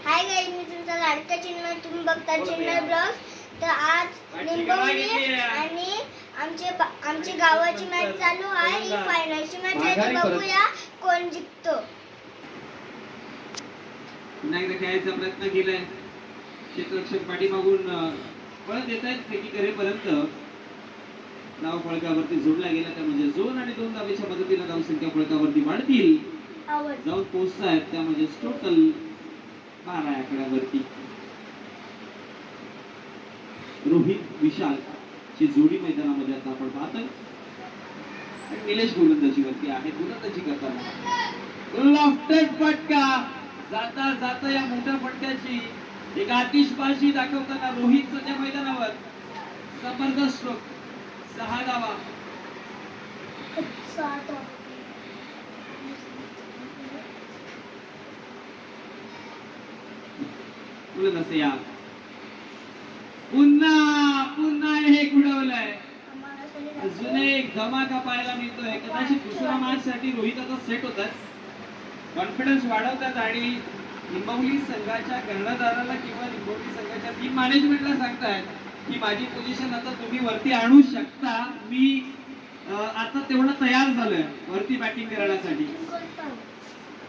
Hi guys, मी तुमचा लाडका चिन्मय, तुम्ही बघता चिन्मय ब्लॉग्स. तर आज लिंबवली आणि आमची गावाची मॅच चालू आहे. ही फायनलची मॅच आहे. तर बघूया कोण जिंकतो. पुन्हा एकदा खेळायचा प्रयत्न केलाय. क्षेत्ररक्षक पाठीमागून पळत येत आहेत. फेकी करेपर्यंत धाव फळकावरती जोडला गेला. त्या म्हणजे झोन आणि 2 धावेच्या मदतीने धावसंख्या फळकावरती वाढतील. जाऊन पोहोचतायत त्या म्हणजे टोटल 12 आकड्यावरती. रोहित विशाल ची जोडी मैदानामध्ये आता आपण पाहतोय. आणि निलेश गोलंदाजीवरती आहे. गोलंदाजी करताना लॉफ्टेड फटका. जाता जाता या मोठ्या फटक्याची एक आतिषबाजी दाखवताना रोहित सध्या मैदानावर. जबरदस्त स्ट्रोक. 6 धावा. बोलत या पुन्हा हे उडवलंय. अजून एक धमाका पाहायला मिळतोय. कदाचित दुसऱ्या मॅच साठी रोहित आता सेट होतात. कॉन्फिडन्स वाढवतात आणि लिंबवली संघाच्या कर्णधाराला किंवा लिंबवली संघाच्या टीम मॅनेजमेंटला सांगतायत की माझी पोझिशन आता तुम्ही वरती आणू शकता. मी आता तेवढं तयार झालोय वरती बॅटिंग करण्यासाठी.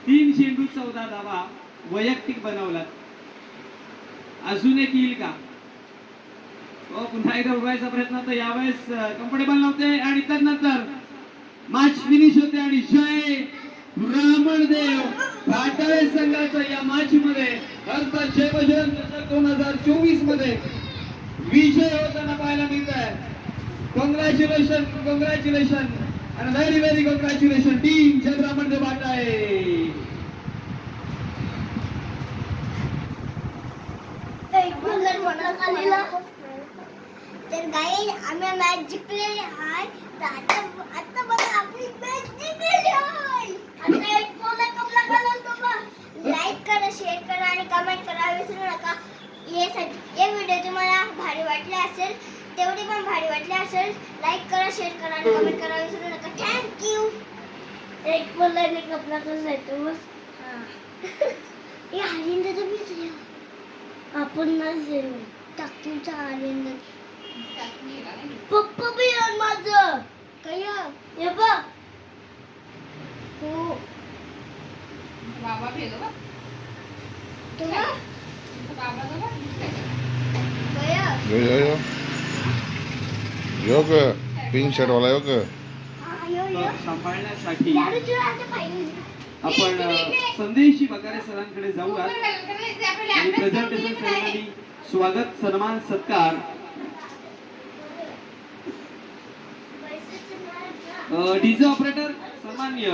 3 चेंडू 14 धावा वैयक्तिक बनवलात. अजून एक येईल का? पुन्हा एकदा उडवायचा प्रयत्न. तर यावेळेस कम्फर्टेबल नव्हते आणि त्यानंतर मॅच फिनिश होते आणि जय ब्राह्मणदेव घाटाळे संघाचा या मॅच मध्ये अर्थात जयभजन 2024 मध्ये विजय होताना पाहायला मिळत आहे. कॉंग्रॅच्युलेशन आणि व्हेरी कॉंग्रॅच्युलेशन टीम जय ब्राह्मणदेव घाटाळे. तर गाईज, आम्ही मॅच जिंकलेली आहे. तर आता बघा आपली मॅच जिंकलेली आहे. आता एक कपला घालून लाईक करा, शेअर करा आणि कमेंट करा विसरू नका. हे व्हिडिओ तुम्हाला भारी वाटले असेल, तेवढी पण भारी वाटली असेल, लाईक करा, शेअर करा आणि कमेंट करा विसरू नका. थँक्यू. एक बोलायने कपला जायचं बस. हे हरिंद्रचं बी आपण ना टाकीचा आनंद. पप्पा बी यार माझं काय हे बघ. हो बाबा भेलो बा तो बाबा तो गया यो का पिंक शर्ट वाला यो का सांभाळण्यासाठी आपण संदेशी बगारे सरांकडे जाऊया. प्रेझेंटेशन सेरेमनी, स्वागत, सन्मान, सत्कार. डीजे ऑपरेटर सन्माननीय